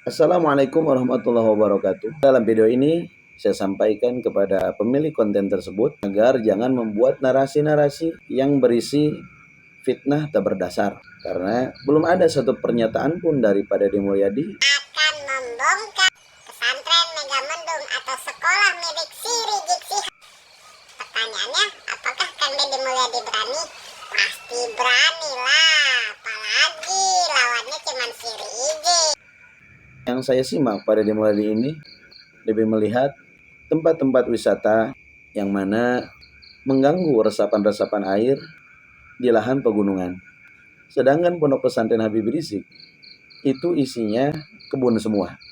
Assalamualaikum warahmatullahi wabarakatuh. Dalam video ini saya sampaikan kepada pemilik konten tersebut agar jangan membuat narasi-narasi yang berisi fitnah tak berdasar. Karena belum ada satu pernyataan pun daripada Deddy Mulyadi akan membongkar pesantren Megamendung atau sekolah milik si Rizik Syihab. Pertanyaannya, apakah Kang Deddy Mulyadi berani? Pasti berani lah, apalagi lawannya cuma si Rizik. yang saya simak pada Deddy Mulyadi ini lebih melihat tempat-tempat wisata yang mana mengganggu resapan-resapan air di lahan pegunungan. Sedangkan pondok pesantren Habib Rizik itu isinya kebun semua.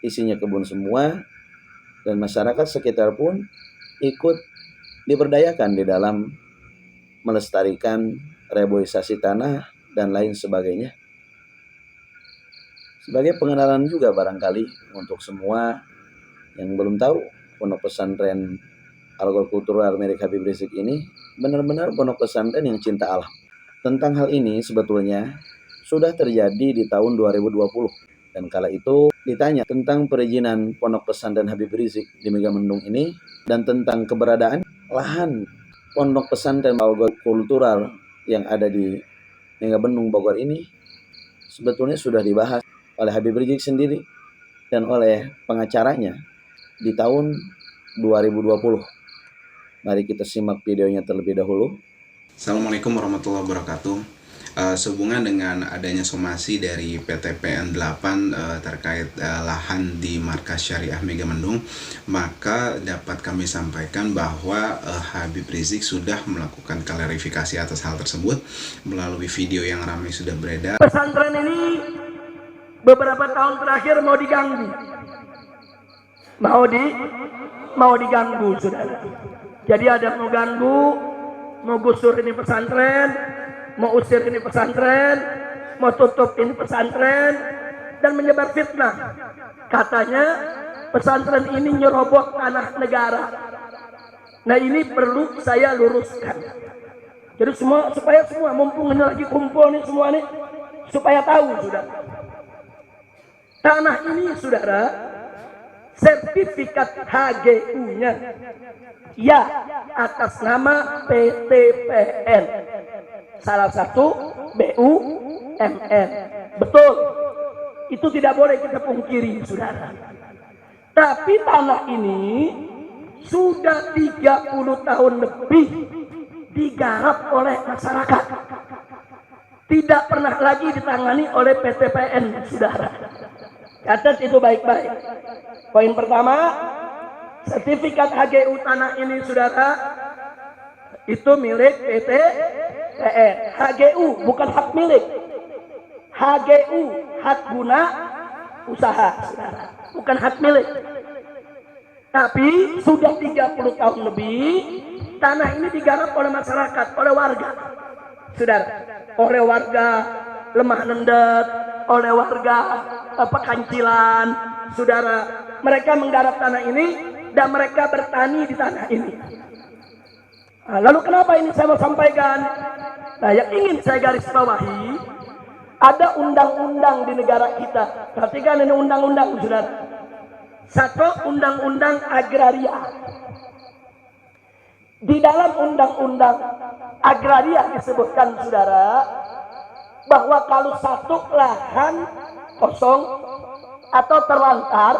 Isinya kebun semua dan masyarakat sekitar pun ikut diberdayakan di dalam melestarikan reboisasi tanah dan lain sebagainya. Sebagai pengenalan juga barangkali untuk semua yang belum tahu, pondok pesantren Al-Kultural milik Habib Rizik ini benar-benar pondok pesantren yang cinta alam. Tentang hal ini sebetulnya sudah terjadi di tahun 2020 dan kala itu ditanya tentang perizinan pondok pesantren Habib Rizik di Megamendung ini dan tentang keberadaan lahan pondok pesantren Al-Kultural yang ada di Megamendung Bogor ini sebetulnya sudah dibahas oleh Habib Rizik sendiri dan oleh pengacaranya di tahun 2020. Mari kita simak videonya terlebih dahulu. Assalamualaikum warahmatullahi wabarakatuh. Sehubungan dengan adanya somasi dari PT PN8 terkait lahan di Markas Syariah Megamendung, maka dapat kami sampaikan bahwa Habib Rizik sudah melakukan klarifikasi atas hal tersebut melalui video yang ramai sudah beredar. Pesantren ini beberapa tahun terakhir mau diganggu, mau diganggu, saudara. Jadi ada mau ganggu, mau gusur ini pesantren, mau usir ini pesantren, mau tutup ini pesantren, dan menyebar fitnah. Katanya pesantren ini nyerobot tanah negara. Nah, ini perlu saya luruskan. Jadi supaya semua mumpung ini lagi kumpul nih semua nih, supaya tahu, saudara. Tanah ini, saudara, sertifikat HGU-nya ya atas nama PTPN, salah satu BUMN. Betul, itu tidak boleh kita pungkiri, saudara. Tapi tanah ini sudah 30 tahun lebih digarap oleh masyarakat, tidak pernah lagi ditangani oleh PTPN, saudara. Catat itu baik-baik. Poin pertama, sertifikat HGU tanah ini, saudara, itu milik PTPN. HGU bukan hak milik. HGU hak guna usaha, saudara, bukan hak milik. Tapi sudah 30 tahun lebih tanah ini digarap oleh masyarakat, oleh warga, saudara, oleh warga Lemah Nendet, oleh warga Pekancilan, saudara. Mereka menggarap tanah ini dan mereka bertani di tanah ini. Nah, lalu kenapa ini saya mau sampaikan? Nah, yang ingin saya garis bawahi, ada undang-undang di negara kita. Perhatikan ini undang-undang, saudara. Satu, undang-undang agraria. Di dalam undang-undang agraria disebutkan, saudara, bahwa kalau satu lahan kosong atau terlantar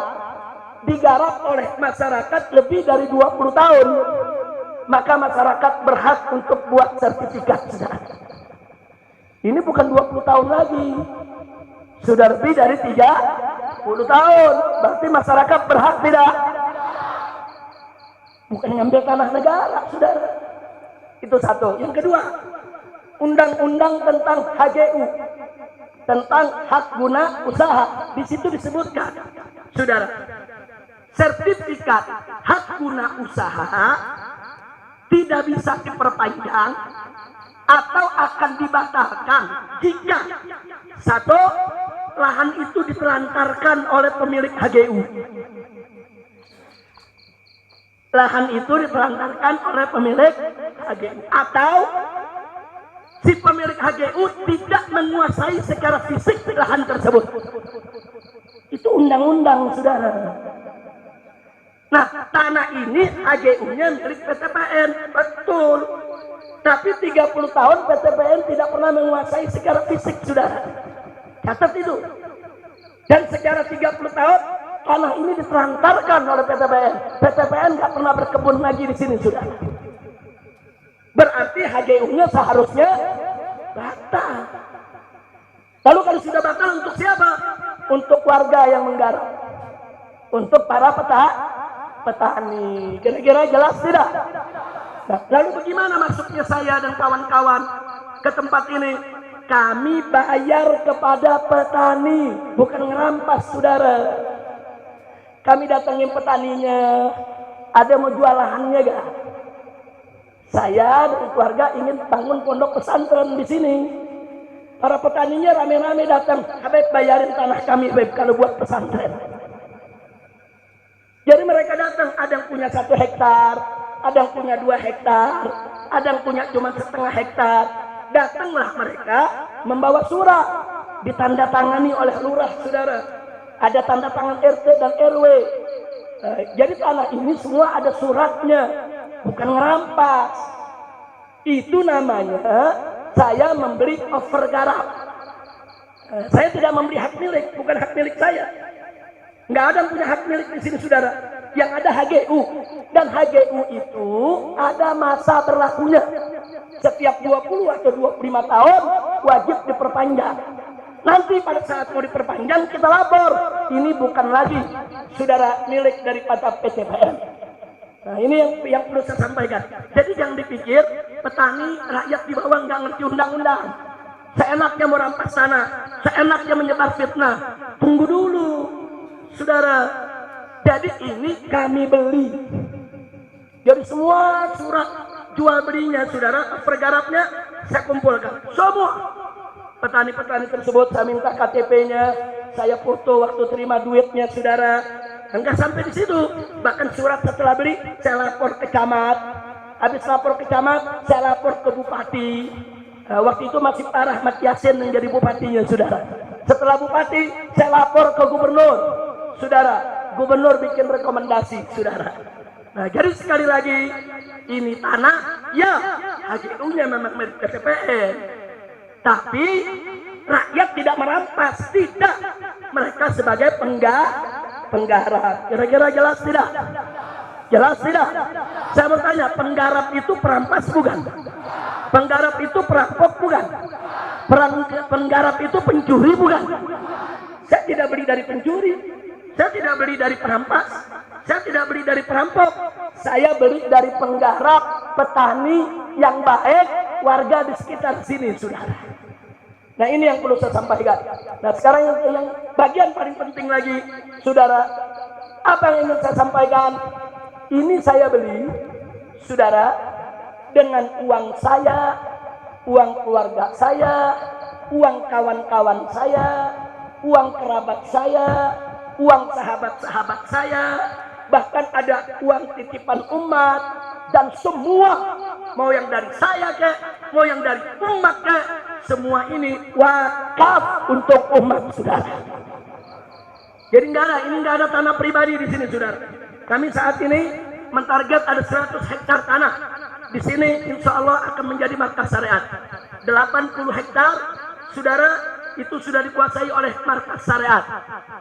digarap oleh masyarakat lebih dari 20 tahun, maka masyarakat berhak untuk buat sertifikat, saudara. Ini bukan 20 tahun lagi, sudah lebih dari 30 tahun. Berarti masyarakat berhak tidak? Bukan ngambil tanah negara, saudara. Itu satu. Yang kedua, undang-undang tentang HGU, tentang hak guna usaha. Di situ disebutkan, saudara, sertifikat hak guna usaha tidak bisa diperpanjang atau akan dibatalkan jika satu, lahan itu ditelantarkan oleh pemilik HGU. Lahan itu ditelantarkan oleh pemilik HGU, atau si pemilik HGU tidak menguasai secara fisik lahan tersebut. HGU-nya milik PTPN. Betul. Tapi 30 tahun PTPN tidak pernah menguasai secara fisik, saudara. Catat itu. Dan secara 30 tahun tanah ini ditelantarkan oleh PTPN. PTPN nggak pernah berkebun lagi di sini, saudara. Berarti HGU-nya seharusnya batal. Lalu kalau sudah batal, untuk siapa? Untuk warga yang menggarap, untuk para petani. Kira-kira jelas tidak? Nah, lalu bagaimana masuknya saya dan kawan-kawan ke tempat ini? Kami bayar kepada petani, bukan ngerampas, saudara. Kami datangin petaninya, ada mau jual lahannya gak? Saya dan keluarga ingin bangun pondok pesantren di sini. Para petaninya rame-rame datang, Habib bayarin tanah kami, Habib, kalau buat pesantren. Jadi mereka datang, ada yang punya 1 hektar, ada yang punya 2 hektar, ada yang punya cuma setengah hektar. Datanglah mereka membawa surat, ditandatangani oleh lurah, saudara. Ada tanda tangan RT dan RW. Jadi tanah ini semua ada suratnya, bukan ngerampas. Itu namanya saya memberi over garap. Saya tidak memberi hak milik, bukan hak milik saya. Nggak ada yang punya hak milik di sini, saudara. Yang ada HGU, dan HGU itu ada masa berlakunya. Setiap 20 atau 25 tahun wajib diperpanjang. Nanti pada saat mau diperpanjang kita lapor, ini bukan lagi, saudara, milik daripada PTPN. Nah, ini yang perlu saya sampaikan. Jadi jangan dipikir petani rakyat di bawah nggak ngerti undang-undang. Seenaknya mau rampas tanah, seenaknya menyebar fitnah. Tunggu dulu, saudara. Jadi ini kami beli. Jadi semua surat jual belinya, saudara, pergarapnya saya kumpulkan. Semua petani-petani tersebut saya minta KTP-nya, saya foto waktu terima duitnya, saudara. Enggak sampai di situ, bahkan surat setelah beli saya lapor ke camat. Habis lapor ke camat, saya lapor ke bupati. Waktu itu masih Pak Rahmat Yasin yang jadi bupatinya, saudara. Setelah bupati, saya lapor ke gubernur, saudara. Gubernur bikin rekomendasi, saudara. Nah, jadi sekali lagi, ini tanah, ya, HGU-nya memang milik PTPN. Tapi rakyat tidak merampas, tidak. Mereka sebagai penggarap. Kira-kira jelas tidak? Jelas tidak? Saya bertanya, penggarap itu perampas bukan? Penggarap itu perampok bukan? Penggarap itu pencuri bukan? Saya tidak beli dari pencuri, saya tidak beli dari perampas, saya tidak beli dari perampok, saya beli dari penggarap, petani yang baik, warga di sekitar sini, saudara. Nah, ini yang perlu saya sampaikan. Nah, sekarang yang bagian paling penting lagi, saudara, apa yang ingin saya sampaikan? Ini saya beli, saudara, dengan uang saya, uang keluarga saya, uang kawan-kawan saya, uang kerabat saya, uang sahabat-sahabat saya, bahkan ada uang titipan umat, dan semua, mau yang dari saya ke, mau yang dari umat ke, semua ini wakaf untuk umat, saudara. Jadi ini nggak ada tanah pribadi di sini, saudara. Kami saat ini mentarget ada 100 hektar tanah. Di sini insya Allah akan menjadi markas syariat. 80 hektar, saudara, itu sudah dikuasai oleh markas syariat.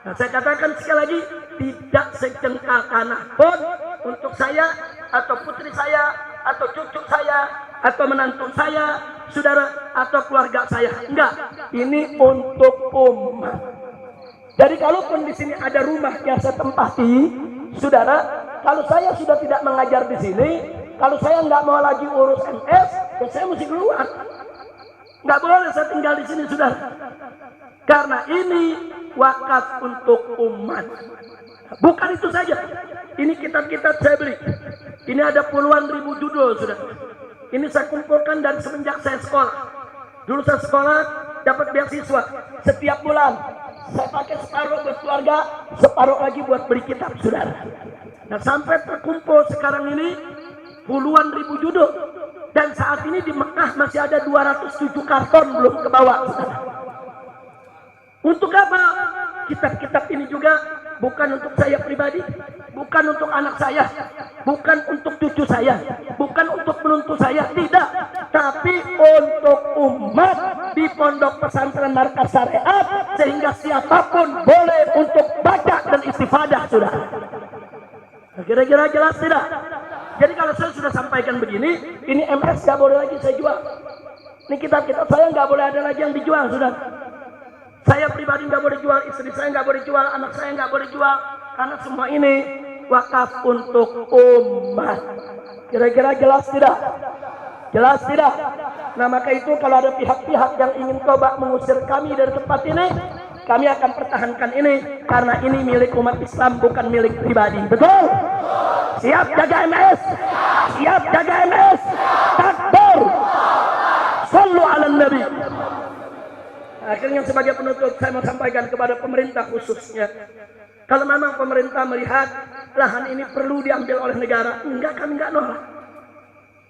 Nah, saya katakan sekali lagi, tidak secengkal tanah pun untuk saya, atau putri saya, atau cucu saya, atau menantu saya, saudara, atau keluarga saya. Enggak, ini untuk umat. Jadi kalaupun di sini ada rumah yang saya tempati, saudara, kalau saya sudah tidak mengajar di sini, kalau saya nggak mau lagi urus MS, ya saya mesti keluar. Nggak boleh saya tinggal di sini, saudara. Karena ini wakaf untuk umat. Bukan itu saja. Ini kitab-kitab saya beli. Ini ada puluhan ribu judul, saudara. Ini saya kumpulkan dari semenjak saya sekolah. Dulu saya sekolah dapat beasiswa setiap bulan. Saya pakai separuh buat keluarga, separuh lagi buat beli kitab, saudara. Nah, sampai terkumpul sekarang ini puluhan ribu judul. Dan saat ini di Mekah masih ada 207 karton belum ke bawah, saudara. Untuk apa? Kitab-kitab ini juga bukan untuk saya pribadi, bukan untuk anak saya, bukan untuk cucu saya, bukan untuk menuntu saya, tidak, tapi untuk umat di Pondok Pesantren Markas Syariat, sehingga siapapun boleh untuk baca dan istifadah, sudah. Kira-kira jelas tidak? Jadi kalau saya sudah sampaikan begini, ini MS nggak boleh lagi saya jual. Ini kitab-kitab saya nggak boleh ada lagi yang dijual, sudah. Saya pribadi nggak boleh jual, istri saya nggak boleh jual, anak saya nggak boleh jual, karena semua ini wakaf untuk umat. Kira-kira jelas tidak? Jelas tidak? Nah maka itu kalau ada pihak-pihak yang ingin coba mengusir kami dari tempat ini, kami akan pertahankan ini, karena ini milik umat Islam, bukan milik pribadi. Betul? Siap jaga MS? Siap jaga MS? Takbir! Sallu ala Nabi. Akhirnya sebagai penutup saya mau sampaikan kepada pemerintah khususnya. Kalau memang pemerintah melihat lahan ini perlu diambil oleh negara, enggak, kami enggak nolak.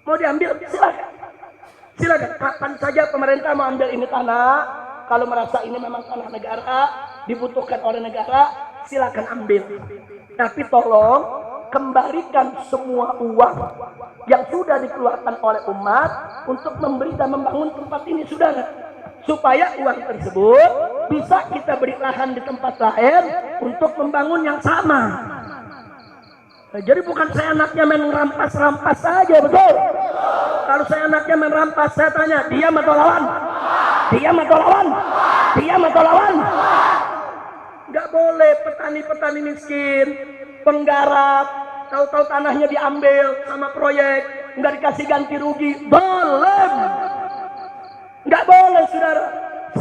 Mau diambil, silakan. Silakan, kapan saja pemerintah mau ambil ini tanah, kalau merasa ini memang tanah negara, dibutuhkan oleh negara, silakan ambil. Tapi tolong kembalikan semua uang yang sudah dikeluarkan oleh umat untuk memberi dan membangun tempat ini, saudara. Supaya uang tersebut bisa kita beri lahan di tempat lain untuk membangun yang sama. Nah, jadi bukan saya anaknya main rampas-rampas saja, betul? Kalau saya anaknya main rampas, saya tanya, diam atau lawan? Diam atau lawan? Diam atau lawan? Nggak boleh petani-petani miskin, penggarap, tahu-tahu tanahnya diambil sama proyek, nggak dikasih ganti rugi. Boleh. Nggak boleh, saudara.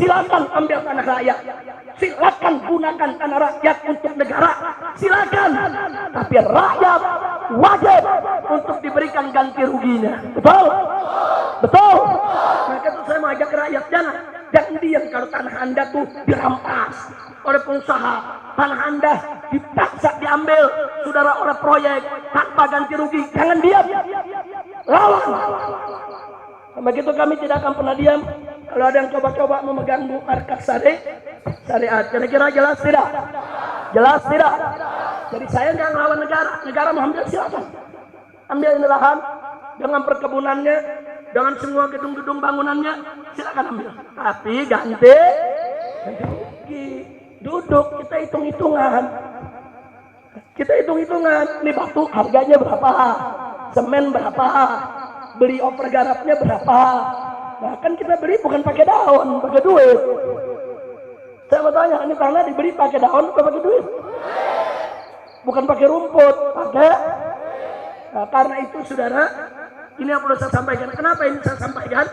Silakan ambil tanah rakyat, silakan gunakan tanah rakyat untuk negara, silakan. Tapi rakyat wajib untuk diberikan ganti ruginya. Betul? Betul? Maka itu saya mau ajak rakyat, jangan diam kalau tanah Anda tuh dirampas oleh pengusaha, tanah Anda dipaksa diambil, saudara, oleh proyek tanpa ganti rugi. Jangan diam, lawan. Begitu kami tidak akan pernah diam kalau ada yang coba-coba memegang markas syariat. Kira-kira jelas tidak? Jelas tidak? Jadi saya nggak ngelawan negara. Negara mau ambil, silakan. Ambil ini lahan dengan perkebunannya, dengan semua gedung-gedung bangunannya, silakan ambil. Tapi ganti rugi. Duduk, kita hitung-hitungan. Kita hitung-hitungan. Ini batu harganya berapa? Semen berapa? Beli oper garapnya berapa? Nah kan kita beli bukan pakai daun, pakai duit. Saya mau tanya, ini tanah dibeli pakai daun atau pakai duit? Bukan pakai rumput, pakai. Nah, karena itu, saudara, ini yang perlu saya sampaikan. Kenapa ini saya sampaikan?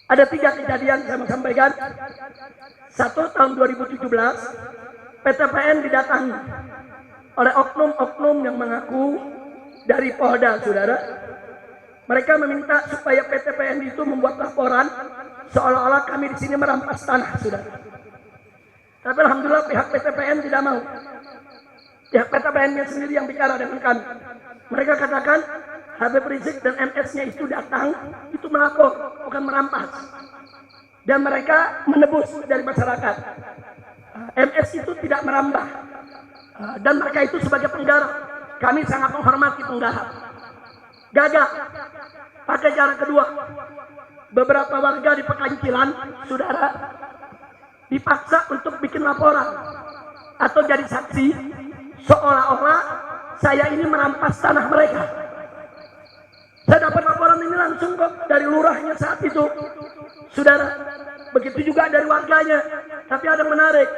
Ada 3 kejadian saya mau sampaikan. 1, tahun 2017, PTPN didatangi oleh oknum-oknum yang mengaku dari Polda, saudara. Mereka meminta supaya PTPN itu membuat laporan seolah-olah kami di sini merampas tanah, saudara. Tapi alhamdulillah pihak PTPN tidak mau. Pihak PTPN-nya sendiri yang bicara dengan kami. Mereka katakan Habib Rizik dan MS-nya itu datang, itu melapor, bukan merampas. Dan mereka menebus dari masyarakat. MS itu tidak merambah. Dan mereka itu sebagai penggarap. Kami sangat menghormati penggarap. Gagal. Pakai cara kedua. Beberapa warga di Pekancilan, saudara, dipaksa untuk bikin laporan atau jadi saksi seolah-olah saya ini merampas tanah mereka. Saya dapat laporan ini langsung kok dari lurahnya saat itu, saudara. Begitu juga dari warganya. Tapi ada yang menarik.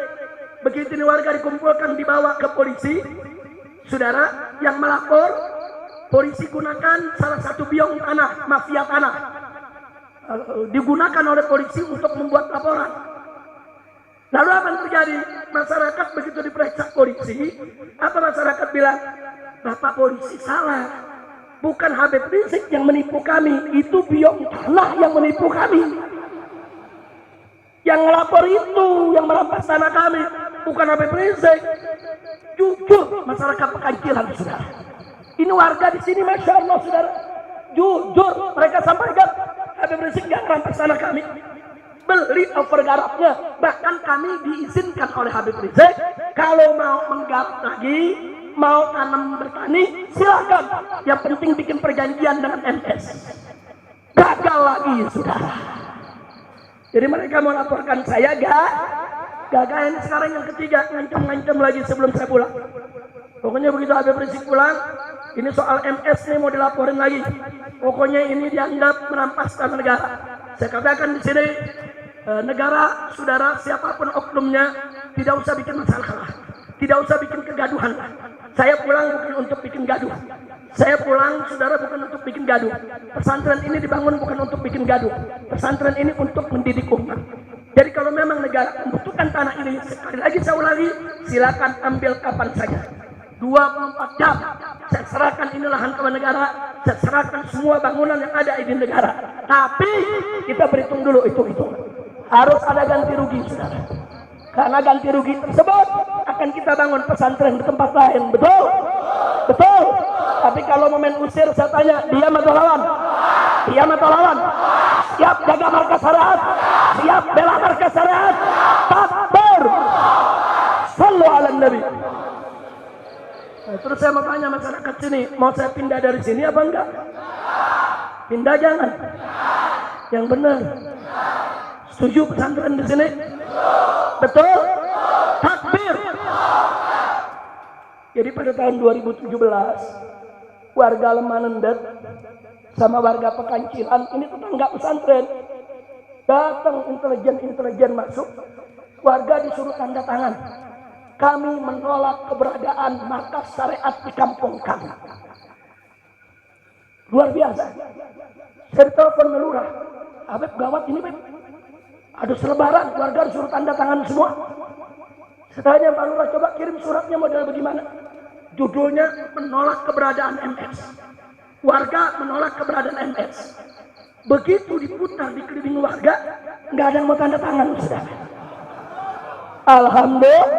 Begitu ini warga dikumpulkan, dibawa ke polisi, saudara, yang melapor, polisi gunakan salah satu biong tanah, mafia tanah, digunakan oleh polisi untuk membuat laporan. Lalu apa yang terjadi? Masyarakat begitu diperiksa polisi, apa masyarakat bilang? Bapak polisi salah, bukan Habib Rizik yang menipu kami, itu biong tanah yang menipu kami. Yang ngelapor itu, yang merampas tanah kami, bukan Habib Rizik. Jujur masyarakat Pekancilan, saudara. Ini warga di sini, masya Allah, saudara. Jujur mereka sampaikan Habib Rizik nggak merampas tanah kami. beli overgarapnya. Bahkan kami diizinkan oleh Habib Rizik, kalau mau menggarap lagi, mau tanam bertani, silakan. Yang penting bikin perjanjian dengan MS. Gagal lagi, saudara. Jadi mereka mau laporkan saya, gagal. Ini sekarang yang ketiga, ngancam-ngancam lagi sebelum saya pulang. Pokoknya begitu Habib Rizik pulang, ini soal MS nih mau dilaporin lagi. Pokoknya ini dianggap merampaskan negara. Saya katakan di sini, negara, saudara, siapapun oknumnya, tidak usah bikin masalah, tidak usah bikin kegaduhan. Saya pulang bukan untuk bikin gaduh. Saya pulang, saudara, bukan untuk bikin gaduh. Pesantren ini dibangun bukan untuk bikin gaduh. Pesantren ini untuk mendidik umat. Jadi kalau memang negara membutuhkan tanah ini, sekali lagi saya ulangi, silakan ambil kapan saja. 24 jam saya serahkan ini lahan kepada negara, saya serahkan semua bangunan yang ada di negara. Tapi kita berhitung dulu itu. Harus ada ganti rugi, saudara. Karena ganti rugi tersebut akan kita bangun pesantren di tempat lain. Betul? Betul. Tapi kalau mau main usir, saya tanya, diam atau lawan? Diam atau lawan? Siap jaga markas syariat? Siap bela markas syariat? Takbir! Sallu ala Nabi. Nah, terus saya mau tanya masyarakat sini, mau saya pindah dari sini apa enggak? Pindah jangan. Yang benar. Setuju pesantren di sini? Betul? Takbir. Jadi pada tahun 2017, warga Lemanendet sama warga Pekancilan, ini tetangga pesantren, datang intelijen masuk, warga disuruh tanda tangan. Kami menolak keberadaan markas syariat di kampung kami. Luar biasa. Saya telepon melurah, Habib gawat ini, Beb. Ada selebaran, warga disuruh tanda tangan semua. Saya tanya Pak Lurah, coba kirim suratnya model bagaimana? Judulnya menolak keberadaan MS. Warga menolak keberadaan MS. Begitu diputar di keliling warga, nggak ada yang mau tanda tangan, saudara. Alhamdulillah.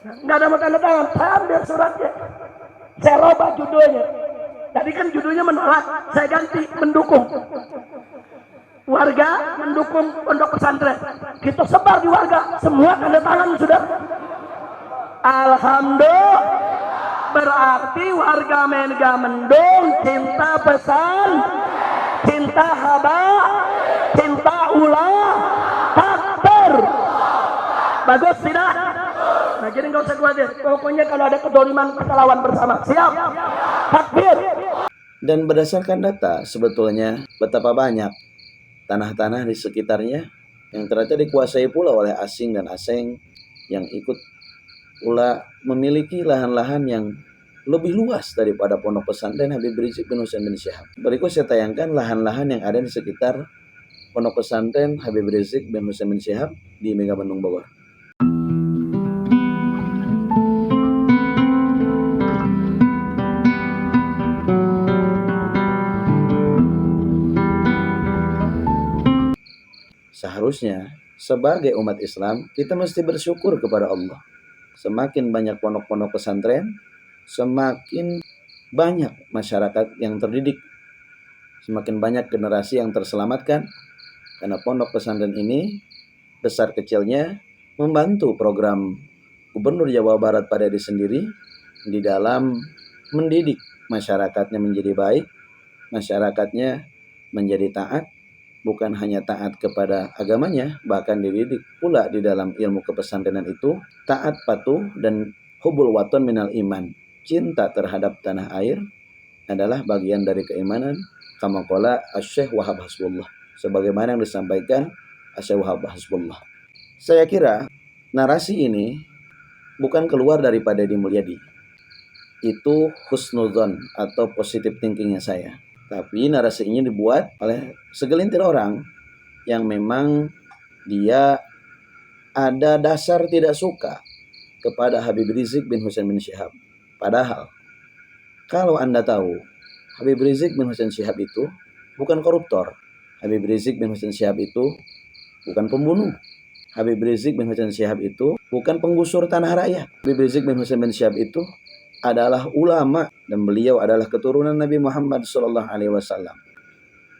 Nggak ada mau tanda tangan, saya ambil suratnya. Saya robah judulnya. Tadi kan judulnya menolak, saya ganti mendukung. Warga mendukung pondok pesantren. Kita sebar di warga, semua tanda tangan sudah. Alhamdulillah. Berarti warga Megamendung cinta pesan, cinta haba, cinta ulah, takbir. Bagus tidak? Nah, jadi nggak usah khawatir. Pokoknya kalau ada kedoliman kita lawan bersama. Siap? Takbir. Dan berdasarkan data, sebetulnya betapa banyak tanah-tanah di sekitarnya yang ternyata dikuasai pula oleh asing dan asing yang ikut pula memiliki lahan-lahan yang lebih luas daripada pondok pesantren Habib Rizik bin Husain bin Syihab. Berikut saya tayangkan lahan-lahan yang ada di sekitar pondok pesantren Habib Rizik bin Husain bin Syihab di Megamendung Bogor. Seharusnya sebagai umat Islam kita mesti bersyukur kepada Allah. Semakin banyak pondok-pondok pesantren, semakin banyak masyarakat yang terdidik, semakin banyak generasi yang terselamatkan, karena pondok pesantren ini besar kecilnya membantu program Gubernur Jawa Barat pada diri sendiri di dalam mendidik masyarakatnya menjadi baik, masyarakatnya menjadi taat, bukan hanya taat kepada agamanya, bahkan dididik pula di dalam ilmu kepesantrenan itu taat, patuh, dan hubul waton minal iman. Cinta terhadap tanah air adalah bagian dari keimanan. Kama qala Asy-Syaikh Wahab Hasbullah, sebagaimana yang disampaikan Asy-Syaikh Wahab Hasbullah. Saya kira narasi ini bukan keluar daripada Edi Mulyadi. Itu husnudzon atau positive thinkingnya saya. Tapi narasi ini dibuat oleh segelintir orang yang memang dia ada dasar tidak suka kepada Habib Rizik bin Husain bin Syihab. Padahal kalau Anda tahu, Habib Rizik bin Husain Syihab itu bukan koruptor. Habib Rizik bin Husain Syihab itu bukan pembunuh. Habib Rizik bin Husain Syihab itu bukan penggusur tanah rakyat. Habib Rizik bin Husain bin Syihab itu adalah ulama dan beliau adalah keturunan Nabi Muhammad SAW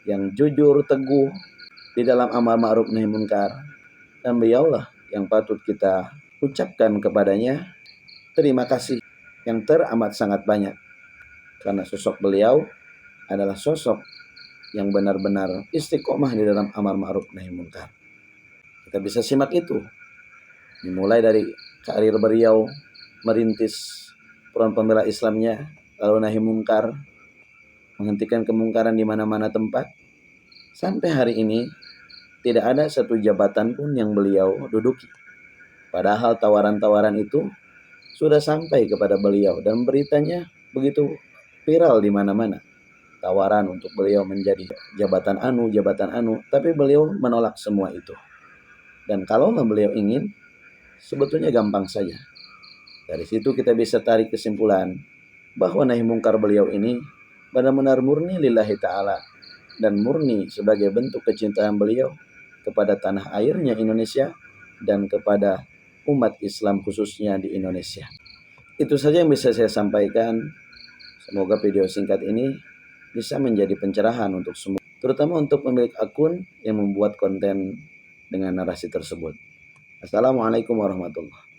yang jujur, teguh, di dalam amar ma'ruf nahi munkar, dan beliaulah yang patut kita ucapkan kepadanya terima kasih yang teramat sangat banyak, karena sosok beliau adalah sosok yang benar-benar istiqomah di dalam amar ma'ruf nahi munkar. Kita bisa simak itu dimulai dari karir beliau merintis Front Pembela Islamnya, lalu nahi munkar, menghentikan kemungkaran di mana-mana tempat, sampai hari ini tidak ada satu jabatan pun yang beliau duduki. Padahal tawaran-tawaran itu sudah sampai kepada beliau dan beritanya begitu viral di mana-mana. Tawaran untuk beliau menjadi jabatan anu, tapi beliau menolak semua itu. Dan kalau beliau ingin, sebetulnya gampang saja. Dari situ kita bisa tarik kesimpulan bahwa nahi mungkar beliau ini benar-benar murni lillahi ta'ala, dan murni sebagai bentuk kecintaan beliau kepada tanah airnya Indonesia dan kepada umat Islam khususnya di Indonesia. Itu saja yang bisa saya sampaikan. Semoga video singkat ini bisa menjadi pencerahan untuk semua, terutama untuk pemilik akun yang membuat konten dengan narasi tersebut. Assalamualaikum warahmatullahi wabarakatuh.